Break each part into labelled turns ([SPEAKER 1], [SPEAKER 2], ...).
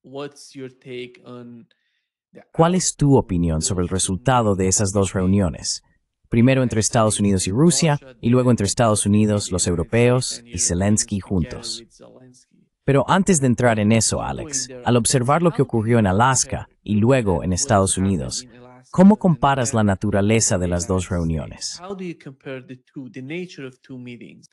[SPEAKER 1] What's your take on the
[SPEAKER 2] ¿Cuál es tu opinión sobre el resultado de esas dos reuniones? Primero entre Estados Unidos y Rusia, y luego entre Estados Unidos, los europeos y Zelensky juntos. Pero antes de entrar en eso, Alex, al observar lo que ocurrió en Alaska y luego en Estados Unidos, ¿cómo comparas la naturaleza de las dos reuniones?
[SPEAKER 1] How do you compare the nature of two meetings?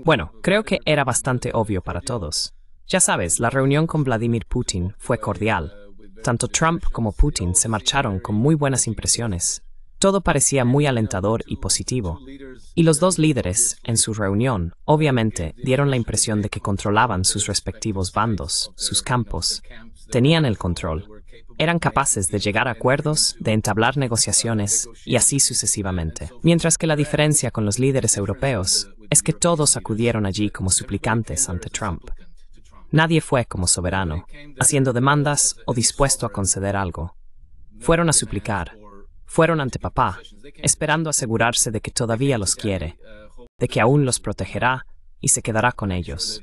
[SPEAKER 3] Bueno, creo que era bastante obvio para todos. Ya sabes, la reunión con Vladimir Putin fue cordial. Tanto Trump como Putin se marcharon con muy buenas impresiones. Todo parecía muy alentador y positivo. Y los dos líderes, en su reunión, obviamente, dieron la impresión de que controlaban sus respectivos bandos, sus campos. Tenían el control. Eran capaces de llegar a acuerdos, de entablar negociaciones, y así sucesivamente. Mientras que la diferencia con los líderes europeos es que todos acudieron allí como suplicantes ante Trump. Nadie fue como soberano, haciendo demandas o dispuesto a conceder algo. Fueron a suplicar. Fueron ante papá, esperando asegurarse de que todavía los quiere, de que aún los protegerá y se quedará con ellos.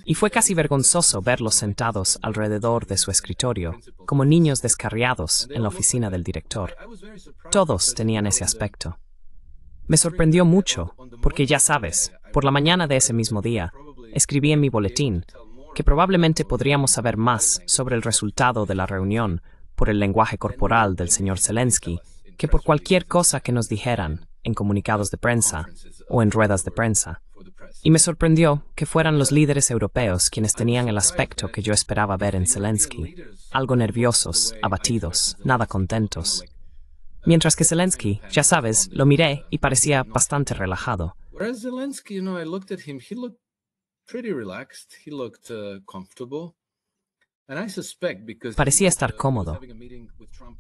[SPEAKER 3] Y fue casi vergonzoso verlos sentados alrededor de su escritorio, como niños descarriados en la oficina del director. Todos tenían ese aspecto. Me sorprendió mucho, porque ya sabes, por la mañana de ese mismo día, escribí en mi boletín que probablemente podríamos saber más sobre el resultado de la reunión por el lenguaje corporal del señor Zelensky que por cualquier cosa que nos dijeran en comunicados de prensa o en ruedas de prensa. Y me sorprendió que fueran los líderes europeos quienes tenían el aspecto que yo esperaba ver en Zelensky, algo nerviosos, abatidos, nada contentos. Mientras que Zelensky, ya sabes, lo miré y parecía bastante relajado. Parecía estar cómodo.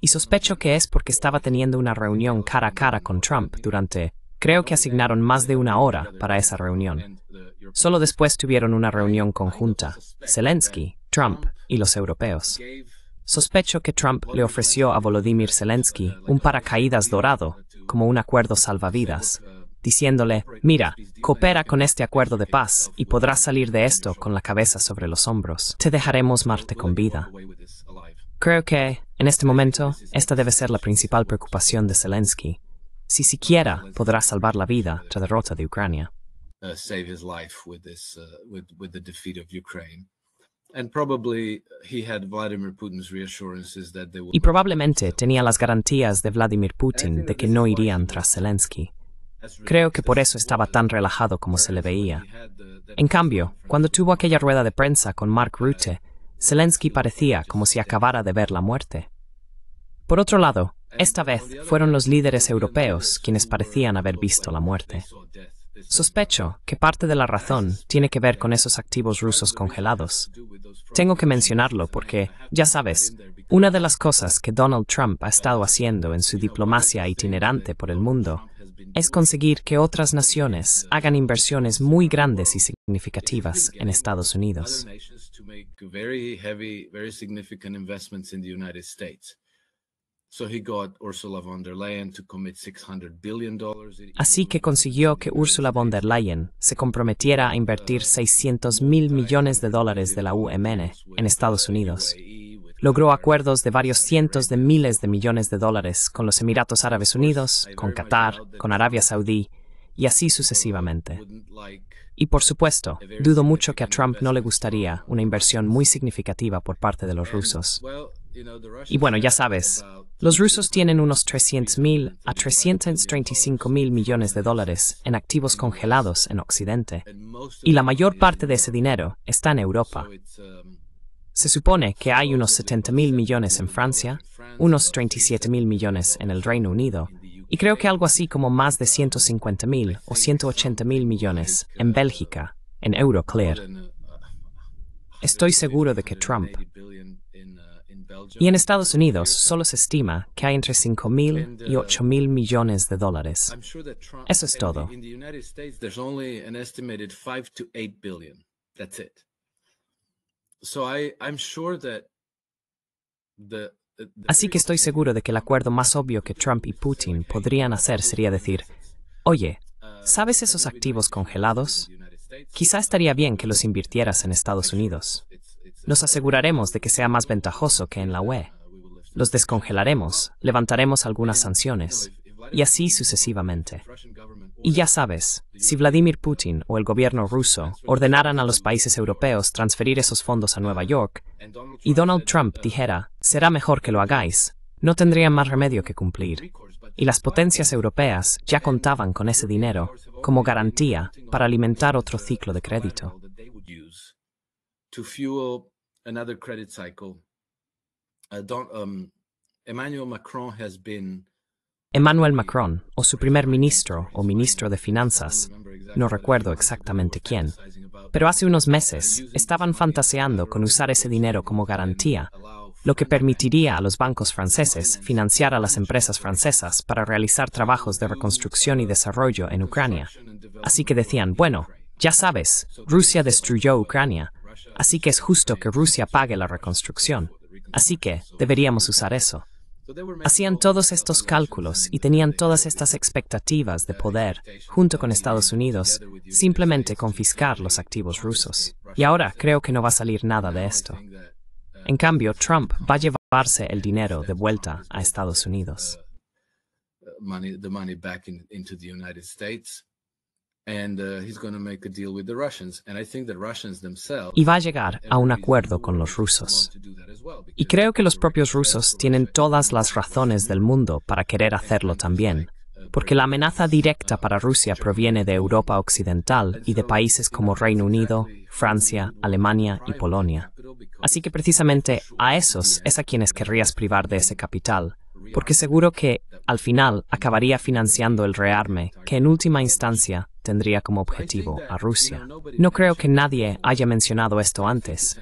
[SPEAKER 3] Y sospecho que es porque estaba teniendo una reunión cara a cara con Trump durante, creo que asignaron más de una hora para esa reunión. Solo después tuvieron una reunión conjunta, Zelensky, Trump y los europeos. Sospecho que Trump le ofreció a Volodymyr Zelensky un paracaídas dorado, como un acuerdo salvavidas, diciéndole, mira, coopera con este acuerdo de paz y podrás salir de esto con la cabeza sobre los hombros. Te dejaremos Marte con vida. Creo que, en este momento, esta debe ser la principal preocupación de Zelensky, si siquiera podrá salvar la vida tras la derrota de Ucrania. Y probablemente tenía las garantías de Vladimir Putin de que no irían tras Zelensky. Creo que por eso estaba tan relajado como se le veía. En cambio, cuando tuvo aquella rueda de prensa con Mark Rutte, Zelensky parecía como si acabara de ver la muerte. Por otro lado, esta vez fueron los líderes europeos quienes parecían haber visto la muerte. Sospecho que parte de la razón tiene que ver con esos activos rusos congelados. Tengo que mencionarlo porque, ya sabes, una de las cosas que Donald Trump ha estado haciendo en su diplomacia itinerante por el mundo es conseguir que otras naciones hagan inversiones muy grandes y significativas en Estados Unidos. Así que consiguió que Ursula von der Leyen se comprometiera a invertir $600 mil millones de la UMN en Estados Unidos. Logró acuerdos de varios cientos de miles de millones de dólares con los Emiratos Árabes Unidos, con Qatar, con Arabia Saudí, y así sucesivamente. Y por supuesto, dudo mucho que a Trump no le gustaría una inversión muy significativa por parte de los rusos. Y bueno, ya sabes, los rusos tienen unos 300.000 a 335.000 millones de dólares en activos congelados en Occidente, y la mayor parte de ese dinero está en Europa. Se supone que hay unos 70.000 millones en Francia, unos 37.000 millones en el Reino Unido, y creo que algo así como más de 150.000 o 180.000 millones en Bélgica, en Euroclear. Estoy seguro de que Trump. Y en Estados Unidos solo se estima que hay entre 5.000 y 8.000 millones de dólares. Eso es todo. Así que estoy seguro de que el acuerdo más obvio que Trump y Putin podrían hacer sería decir, oye, ¿sabes esos activos congelados? Quizá estaría bien que los invirtieras en Estados Unidos. Nos aseguraremos de que sea más ventajoso que en la UE. Los descongelaremos, levantaremos algunas sanciones, y así sucesivamente. Y ya sabes, si Vladimir Putin o el gobierno ruso ordenaran a los países europeos transferir esos fondos a Nueva York, y Donald Trump dijera, será mejor que lo hagáis, no tendrían más remedio que cumplir. Y las potencias europeas ya contaban con ese dinero como garantía para alimentar otro ciclo de crédito. Emmanuel Macron, o su primer ministro o ministro de Finanzas, no recuerdo exactamente quién, pero hace unos meses estaban fantaseando con usar ese dinero como garantía, lo que permitiría a los bancos franceses financiar a las empresas francesas para realizar trabajos de reconstrucción y desarrollo en Ucrania. Así que decían, bueno, ya sabes, Rusia destruyó Ucrania, así que es justo que Rusia pague la reconstrucción. Así que deberíamos usar eso. Hacían todos estos cálculos y tenían todas estas expectativas de poder, junto con Estados Unidos, simplemente confiscar los activos rusos. Y ahora creo que no va a salir nada de esto. En cambio, Trump va a llevarse el dinero de vuelta a Estados Unidos. Y va a llegar a un acuerdo con los rusos. Y creo que los propios rusos tienen todas las razones del mundo para querer hacerlo también, porque la amenaza directa para Rusia proviene de Europa Occidental y de países como Reino Unido, Francia, Alemania y Polonia. Así que precisamente a esos es a quienes querrías privar de ese capital, porque seguro que, al final, acabaría financiando el rearme, que en última instancia tendría como objetivo a Rusia. No creo que nadie haya mencionado esto antes,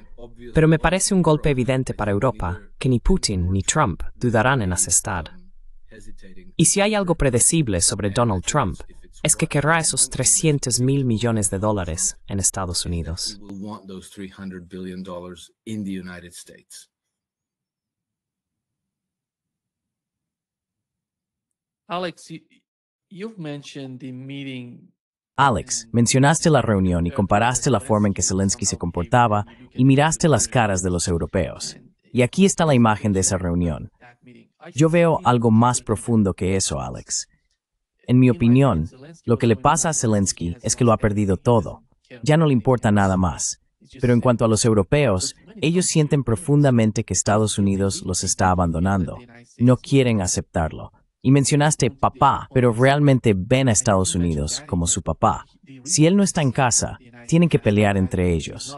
[SPEAKER 3] pero me parece un golpe evidente para Europa, que ni Putin ni Trump dudarán en asestar. Y si hay algo predecible sobre Donald Trump, es que querrá esos $300.000 millones en Estados Unidos.
[SPEAKER 1] Alex, you've mentioned the meeting.
[SPEAKER 2] Alex, mencionaste la reunión y comparaste la forma en que Zelensky se comportaba y miraste las caras de los europeos. Y aquí está la imagen de esa reunión. Yo veo algo más profundo que eso, Alex. En mi opinión, lo que le pasa a Zelensky es que lo ha perdido todo. Ya no le importa nada más. Pero en cuanto a los europeos, ellos sienten profundamente que Estados Unidos los está abandonando. No quieren aceptarlo. Y mencionaste papá, pero realmente ven a Estados Unidos como su papá. Si él no está en casa, tienen que pelear entre ellos.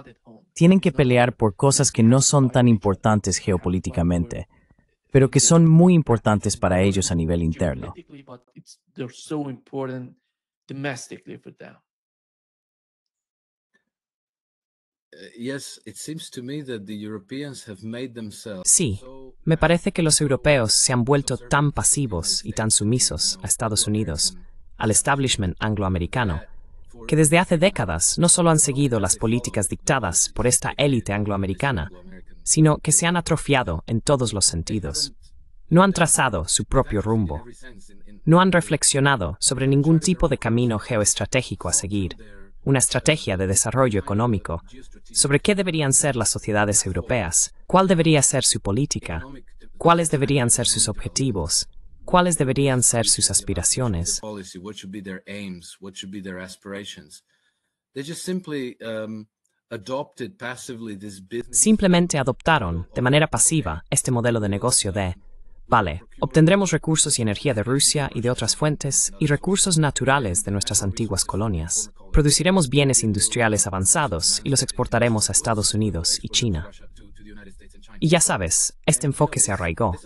[SPEAKER 2] Tienen que pelear por cosas que no son tan importantes geopolíticamente, pero que son muy importantes para ellos a nivel interno.
[SPEAKER 3] Sí, me parece que los europeos se han vuelto tan pasivos y tan sumisos a Estados Unidos, al establishment angloamericano, que desde hace décadas no solo han seguido las políticas dictadas por esta élite angloamericana, sino que se han atrofiado en todos los sentidos. No han trazado su propio rumbo. No han reflexionado sobre ningún tipo de camino geoestratégico a seguir, una estrategia de desarrollo económico, sobre qué deberían ser las sociedades europeas, cuál debería ser su política, cuáles deberían ser sus objetivos, cuáles deberían ser sus aspiraciones. Simplemente adoptaron, de manera pasiva, este modelo de negocio de vale, obtendremos recursos y energía de Rusia y de otras fuentes y recursos naturales de nuestras antiguas colonias. Produciremos bienes industriales avanzados y los exportaremos a Estados Unidos y China. Y ya sabes, este enfoque se arraigó.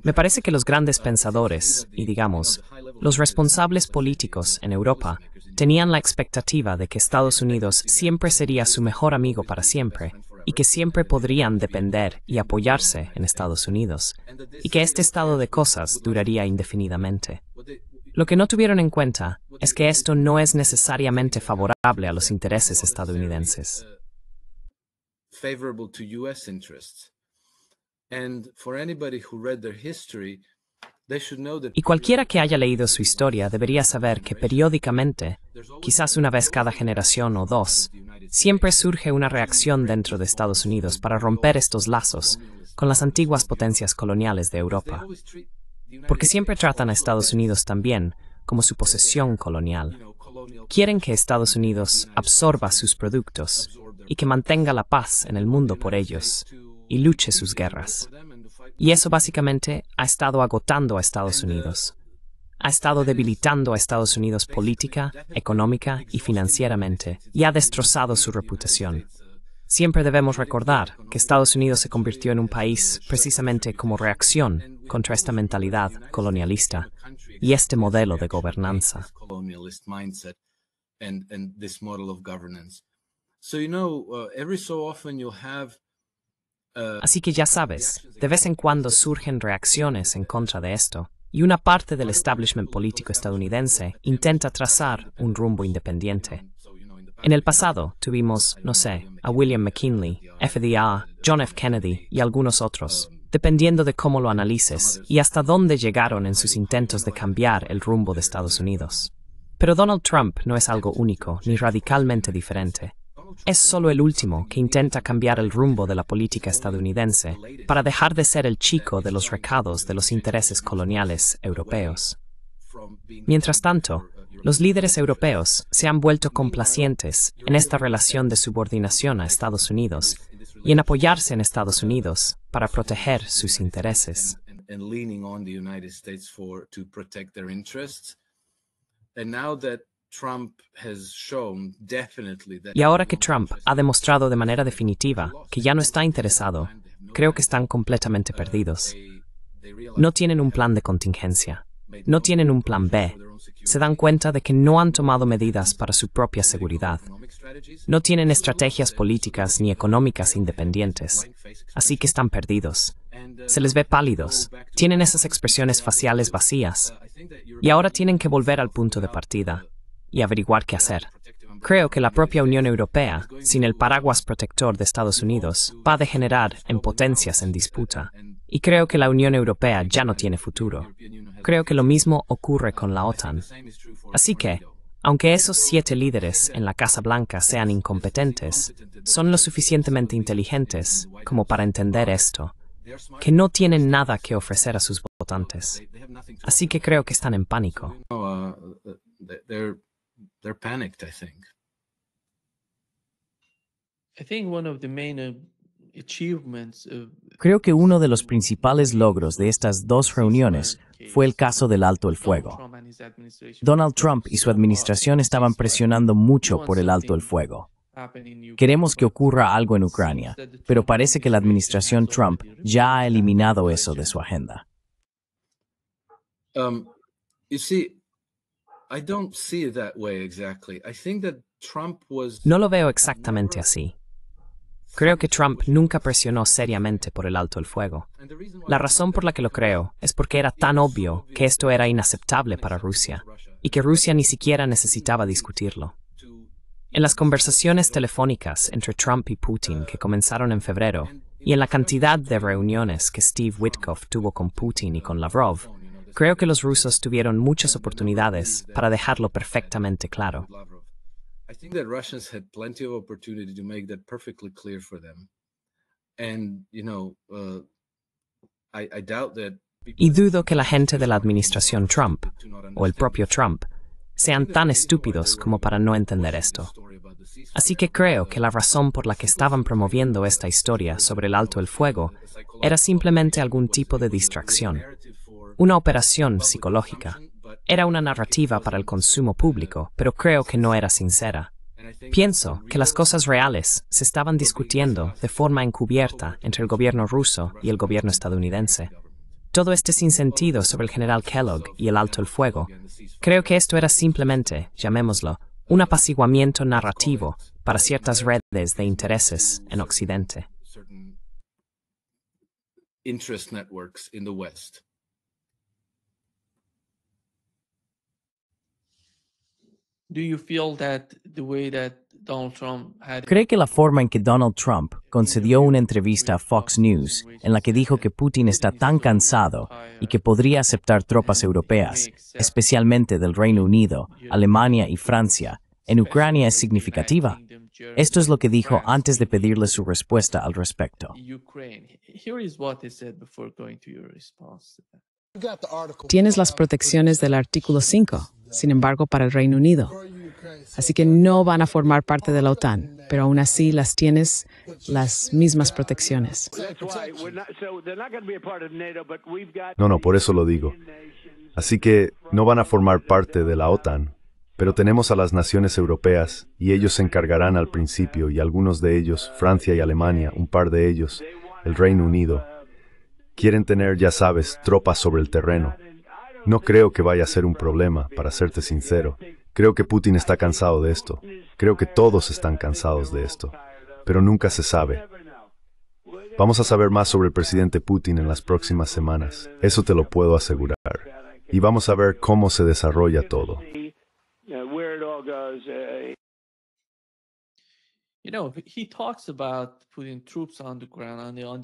[SPEAKER 3] Me parece que los grandes pensadores, y digamos, los responsables políticos en Europa, tenían la expectativa de que Estados Unidos siempre sería su mejor amigo para siempre, y que siempre podrían depender y apoyarse en Estados Unidos, y que este estado de cosas duraría indefinidamente. Lo que no tuvieron en cuenta es que esto no es necesariamente favorable a los intereses estadounidenses.
[SPEAKER 4] And for anybody who read their history, they should know that
[SPEAKER 3] Y cualquiera que haya leído su historia debería saber que periódicamente, quizás una vez cada generación o dos, siempre surge una reacción dentro de Estados Unidos para romper estos lazos con las antiguas potencias coloniales de Europa. Porque siempre tratan a Estados Unidos también como su posesión colonial. Quieren que Estados Unidos absorba sus productos y que mantenga la paz en el mundo por ellos y luche sus guerras. Y eso básicamente ha estado agotando a Estados Unidos. Ha estado debilitando a Estados Unidos política, económica y financieramente, y ha destrozado su reputación. Siempre debemos recordar que Estados Unidos se convirtió en un país precisamente como reacción contra esta mentalidad colonialista y este modelo de gobernanza. Así que ya sabes, de vez en cuando surgen reacciones en contra de esto, y una parte del establishment político estadounidense intenta trazar un rumbo independiente. En el pasado tuvimos, no sé, a William McKinley, FDR, John F. Kennedy y algunos otros, dependiendo de cómo lo analices y hasta dónde llegaron en sus intentos de cambiar el rumbo de Estados Unidos. Pero Donald Trump no es algo único ni radicalmente diferente. Es solo el último que intenta cambiar el rumbo de la política estadounidense para dejar de ser el chico de los recados de los intereses coloniales europeos. Mientras tanto, los líderes europeos se han vuelto complacientes en esta relación de subordinación a Estados Unidos y en apoyarse en Estados Unidos para proteger sus intereses. Y ahora que Trump ha demostrado de manera definitiva que ya no está interesado, creo que están completamente perdidos. No tienen un plan de contingencia. No tienen un plan B. Se dan cuenta de que no han tomado medidas para su propia seguridad. No tienen estrategias políticas ni económicas independientes. Así que están perdidos. Se les ve pálidos. Tienen esas expresiones faciales vacías. Y ahora tienen que volver al punto de partida y averiguar qué hacer. Creo que la propia Unión Europea, sin el paraguas protector de Estados Unidos, va a degenerar en potencias en disputa. Y creo que la Unión Europea ya no tiene futuro. Creo que lo mismo ocurre con la OTAN. Así que, aunque esos 7 líderes en la Casa Blanca sean incompetentes, son lo suficientemente inteligentes como para entender esto, que no tienen nada que ofrecer a sus votantes. Así que creo que están en pánico.
[SPEAKER 4] They're panicked, I think.
[SPEAKER 1] I think one of the main achievements
[SPEAKER 2] Creo que uno de los principales logros de estas dos reuniones fue el caso del alto el fuego. Donald Trump y su administración estaban presionando mucho por el alto el fuego. Queremos que ocurra algo en Ucrania, pero parece que la administración Trump ya ha eliminado eso de su agenda.
[SPEAKER 4] You see, I don't see it that way exactly. I think that Trump was...
[SPEAKER 3] No lo veo exactamente así. Creo que Trump nunca presionó seriamente por el alto el fuego. La razón por la que lo creo es porque era tan obvio que esto era inaceptable para Rusia y que Rusia ni siquiera necesitaba discutirlo. En las conversaciones telefónicas entre Trump y Putin que comenzaron en febrero y en la cantidad de reuniones que Steve Witkoff tuvo con Putin y con Lavrov, creo que los rusos tuvieron muchas oportunidades para dejarlo perfectamente claro.
[SPEAKER 4] I think that Russians had plenty of opportunity to make that perfectly clear for them. And, I doubt that...
[SPEAKER 3] Y dudo que la gente de la administración Trump, o el propio Trump, sean tan estúpidos como para no entender esto. Así que creo que la razón por la que estaban promoviendo esta historia sobre el alto el fuego era simplemente algún tipo de distracción. Una operación psicológica. Era una narrativa para el consumo público, pero creo que no era sincera. Pienso que las cosas reales se estaban discutiendo de forma encubierta entre el gobierno ruso y el gobierno estadounidense. Todo este sinsentido sobre el general Kellogg y el alto el fuego, creo que esto era simplemente, llamémoslo, un apaciguamiento narrativo para ciertas redes de intereses en Occidente.
[SPEAKER 4] Interest networks in the West.
[SPEAKER 1] Do you feel that the way that
[SPEAKER 2] ¿Cree que la forma en que Donald Trump concedió una entrevista a Fox News en la que dijo que Putin está tan cansado y que podría aceptar tropas europeas, especialmente del Reino Unido, Alemania y Francia, en Ucrania es significativa? Esto es lo que dijo antes de pedirle su respuesta al respecto.
[SPEAKER 5] Tienes las protecciones del artículo 5, sin embargo, para el Reino Unido. Así que no van a formar parte de la OTAN, pero aún así las tienes las mismas protecciones.
[SPEAKER 6] No, por eso lo digo. Así que no van a formar parte de la OTAN, pero tenemos a las naciones europeas y ellos se encargarán al principio y algunos de ellos, Francia y Alemania, un par de ellos, el Reino Unido, quieren tener, ya sabes, tropas sobre el terreno. No creo que vaya a ser un problema, para serte sincero. Creo que Putin está cansado de esto. Creo que todos están cansados de esto. Pero nunca se sabe. Vamos a saber más sobre el presidente Putin en las próximas semanas. Eso te lo puedo asegurar. Y vamos a ver cómo se desarrolla todo.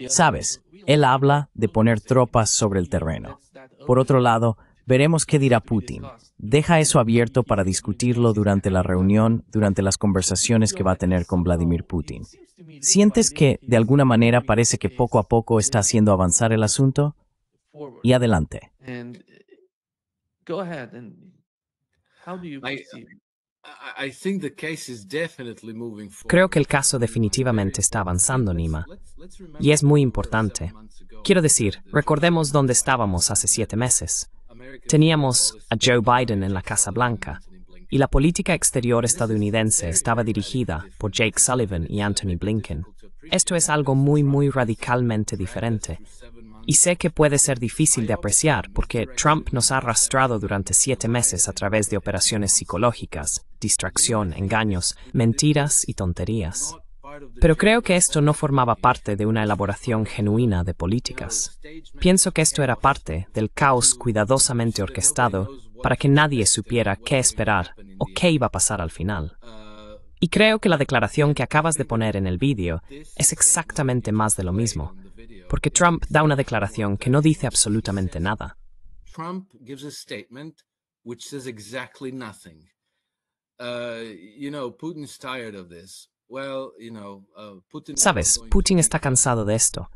[SPEAKER 2] Sabes, él habla de poner tropas sobre el terreno. Por otro lado, veremos qué dirá Putin. Deja eso abierto para discutirlo durante la reunión, durante las conversaciones que va a tener con Vladimir Putin. ¿Sientes que, de alguna manera, parece que poco a poco está haciendo avanzar el asunto? Y adelante.
[SPEAKER 3] Creo que el caso definitivamente está avanzando, Nima. Y es muy importante. Quiero decir, recordemos dónde estábamos hace 7 meses. Teníamos a Joe Biden en la Casa Blanca, y la política exterior estadounidense estaba dirigida por Jake Sullivan y Antony Blinken. Esto es algo muy radicalmente diferente. Y sé que puede ser difícil de apreciar porque Trump nos ha arrastrado durante 7 meses a través de operaciones psicológicas, distracción, engaños, mentiras y tonterías. Pero creo que esto no formaba parte de una elaboración genuina de políticas. Pienso que esto era parte del caos cuidadosamente orquestado para que nadie supiera qué esperar o qué iba a pasar al final. Y creo que la declaración que acabas de poner en el vídeo es exactamente más de lo mismo, porque Trump da una declaración que no dice absolutamente nada.
[SPEAKER 4] Trump gives a statement which says exactly nothing. Putin's tired of this.
[SPEAKER 3] Sabes, Putin está cansado de esto.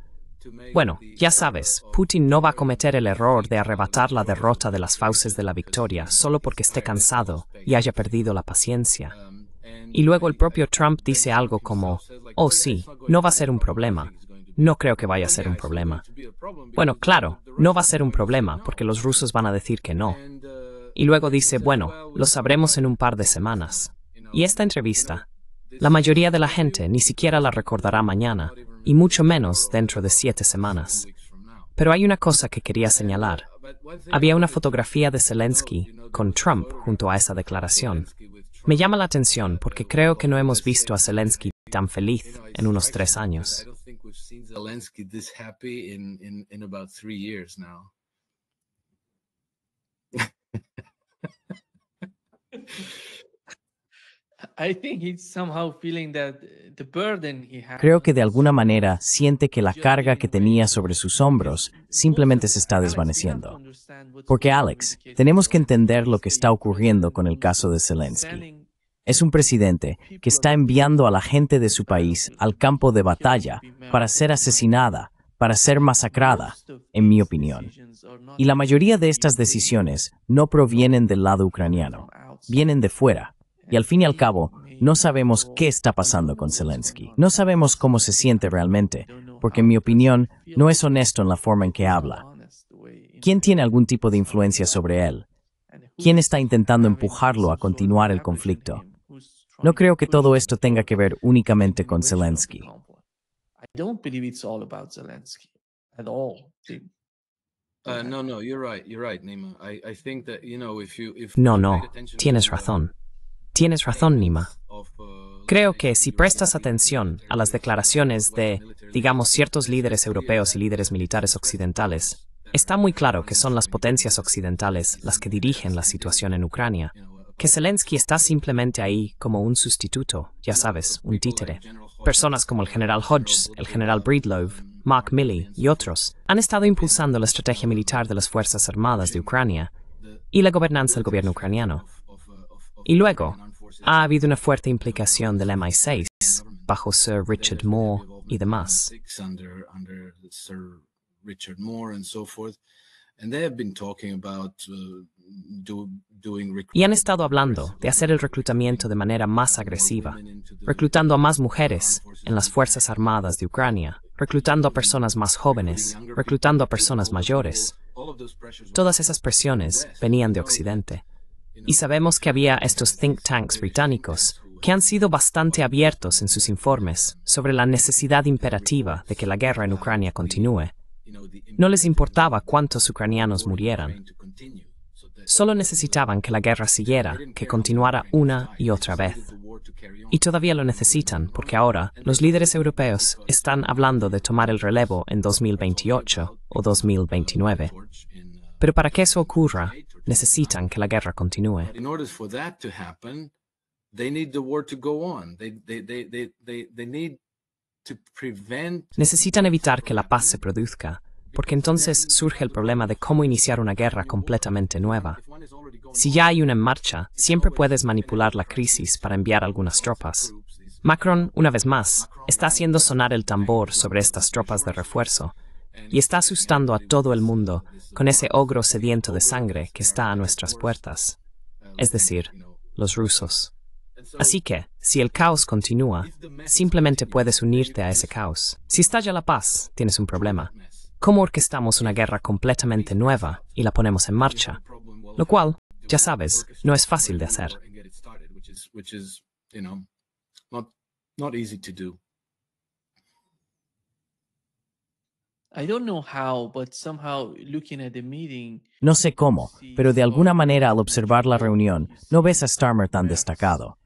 [SPEAKER 3] Bueno, ya sabes, Putin no va a cometer el error de arrebatar la derrota de las fauces de la victoria solo porque esté cansado y haya perdido la paciencia. Y luego el propio Trump dice algo como, oh sí, no va a ser un problema. No creo que vaya a ser un problema. Bueno, claro, no va a ser un problema porque los rusos van a decir que no. Y luego dice, bueno, lo sabremos en un par de semanas. Y esta entrevista, la mayoría de la gente ni siquiera la recordará mañana, y mucho menos dentro de 7 semanas. Pero hay una cosa que quería señalar. Había una fotografía de Zelensky con Trump junto a esa declaración. Me llama la atención porque creo que no hemos visto a Zelensky tan feliz en unos 3 años.
[SPEAKER 2] Creo que de alguna manera siente que la carga que tenía sobre sus hombros simplemente se está desvaneciendo. Porque, Alex, tenemos que entender lo que está ocurriendo con el caso de Zelensky. Es un presidente que está enviando a la gente de su país al campo de batalla para ser asesinada, para ser masacrada, en mi opinión. Y la mayoría de estas decisiones no provienen del lado ucraniano, vienen de fuera. Y al fin y al cabo, no sabemos qué está pasando con Zelensky. No sabemos cómo se siente realmente, porque en mi opinión no es honesto en la forma en que habla. ¿Quién tiene algún tipo de influencia sobre él? ¿Quién está intentando empujarlo a continuar el conflicto? No creo que todo esto tenga que ver únicamente con Zelensky.
[SPEAKER 3] No, tienes razón. Tienes razón, Nima. Creo que si prestas atención a las declaraciones de, digamos, ciertos líderes europeos y líderes militares occidentales, está muy claro que son las potencias occidentales las que dirigen la situación en Ucrania. que Zelensky está simplemente ahí como un sustituto, ya sabes, un títere. Personas como el general Hodges, el general Breedlove, Mark Milley y otros han estado impulsando la estrategia militar de las Fuerzas Armadas de Ucrania y la gobernanza del gobierno ucraniano. Y luego, ha habido una fuerte implicación del MI6 bajo Sir Richard Moore y demás. Y han estado hablando de hacer el reclutamiento de manera más agresiva, reclutando a más mujeres en las Fuerzas Armadas de Ucrania, reclutando a personas más jóvenes, reclutando a personas mayores. Todas esas presiones venían de Occidente. Y sabemos que había estos think tanks británicos que han sido bastante abiertos en sus informes sobre la necesidad imperativa de que la guerra en Ucrania continúe. No les importaba cuántos ucranianos murieran. Solo necesitaban que la guerra siguiera, que continuara una y otra vez. Y todavía lo necesitan, porque ahora los líderes europeos están hablando de tomar el relevo en 2028 o 2029. Pero para que eso ocurra, necesitan que la guerra continúe. Necesitan evitar que la paz se produzca, porque entonces surge el problema de cómo iniciar una guerra completamente nueva. Si ya hay una en marcha, siempre puedes manipular la crisis para enviar algunas tropas. Macron, una vez más, está haciendo sonar el tambor sobre estas tropas de refuerzo, y está asustando a todo el mundo con ese ogro sediento de sangre que está a nuestras puertas, es decir, los rusos. Así que, si el caos continúa, simplemente puedes unirte a ese caos. Si estalla la paz, tienes un problema. ¿Cómo orquestamos una guerra completamente nueva y la ponemos en marcha? Lo cual, ya sabes, no es fácil de hacer.
[SPEAKER 2] No sé cómo, pero de alguna manera al observar la reunión, no ves a Starmer tan destacado.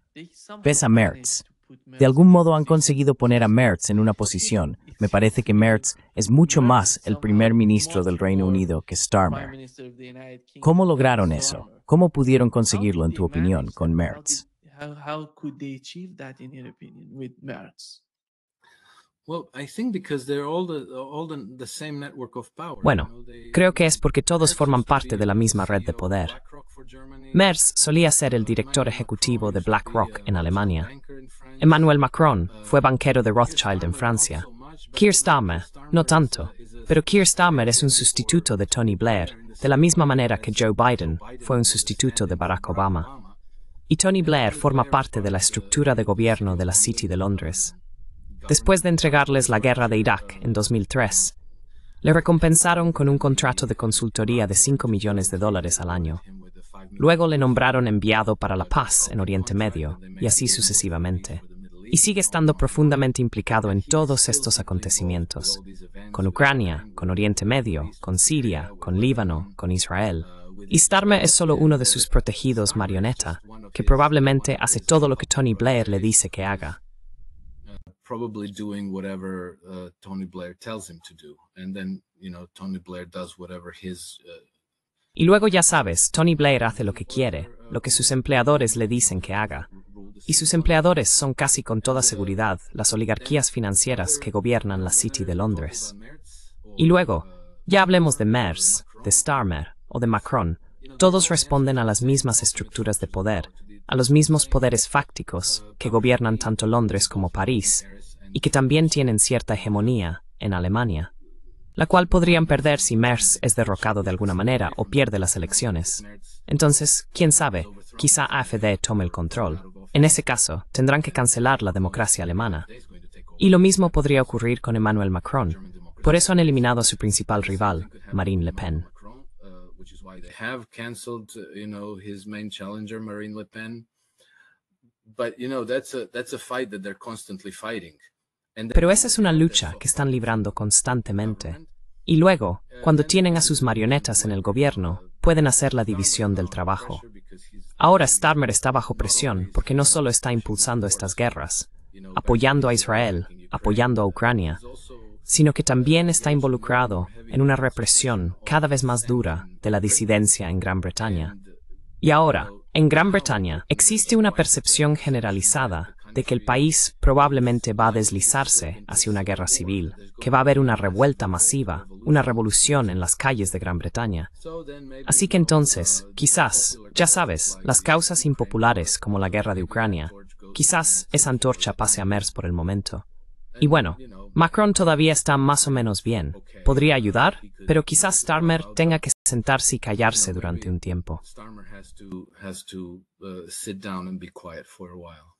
[SPEAKER 2] Ves a Merz. De algún modo han conseguido poner a Merz en una posición. Me parece que Merz es mucho más el primer ministro del Reino Unido que Starmer. ¿Cómo lograron eso? ¿Cómo pudieron conseguirlo, en tu opinión, con Merz?
[SPEAKER 3] Bueno, creo que es porque todos forman parte de la misma red de poder. Merz solía ser el director ejecutivo de BlackRock en Alemania. Emmanuel Macron fue banquero de Rothschild en Francia. Keir Starmer, no tanto, pero Keir Starmer es un sustituto de Tony Blair, de la misma manera que Joe Biden fue un sustituto de Barack Obama. Y Tony Blair forma parte de la estructura de gobierno de la City de Londres. Después de entregarles la guerra de Irak en 2003, le recompensaron con un contrato de consultoría de $5 millones al año. Luego le nombraron enviado para la paz en Oriente Medio, y así sucesivamente. Y sigue estando profundamente implicado en todos estos acontecimientos, con Ucrania, con Oriente Medio, con Siria, con Líbano, con Israel. Y Starmer es solo uno de sus protegidos marioneta, que probablemente hace todo lo que Tony Blair le dice que haga.
[SPEAKER 4] Probably doing whatever Tony Blair tells him to do, and then Tony Blair does whatever his.
[SPEAKER 3] Y luego ya sabes, Tony Blair hace lo que quiere, lo que sus empleadores le dicen que haga. Y sus empleadores son casi con toda seguridad las oligarquías financieras que gobiernan la City de Londres. Y luego, ya hablemos de Merz, de Starmer o de Macron, todos responden a las mismas estructuras de poder, a los mismos poderes fácticos que gobiernan tanto Londres como París, y que también tienen cierta hegemonía en Alemania, la cual podrían perder si Merz es derrocado de alguna manera o pierde las elecciones. Entonces, quién sabe, quizá AfD tome el control. En ese caso, tendrán que cancelar la democracia alemana. Y lo mismo podría ocurrir con Emmanuel Macron. Por eso han eliminado a su principal rival, Marine Le Pen. Pero esa es una lucha que están librando constantemente. Y luego, cuando tienen a sus marionetas en el gobierno, pueden hacer la división del trabajo. Ahora Starmer está bajo presión porque no solo está impulsando estas guerras, apoyando a Israel, apoyando a Ucrania, sino que también está involucrado en una represión cada vez más dura de la disidencia en Gran Bretaña. Y ahora, En Gran Bretaña existe una percepción generalizada de que el país probablemente va a deslizarse hacia una guerra civil, que va a haber una revuelta masiva, una revolución en las calles de Gran Bretaña. Así que entonces, quizás, ya sabes, las causas impopulares como la guerra de Ucrania, quizás esa antorcha pase a MERS por el momento. Y bueno, Macron todavía está más o menos bien. Podría ayudar, pero quizás Starmer tenga que sentarse y callarse durante un tiempo.
[SPEAKER 4] Starmer has to sit down and be quiet for a while.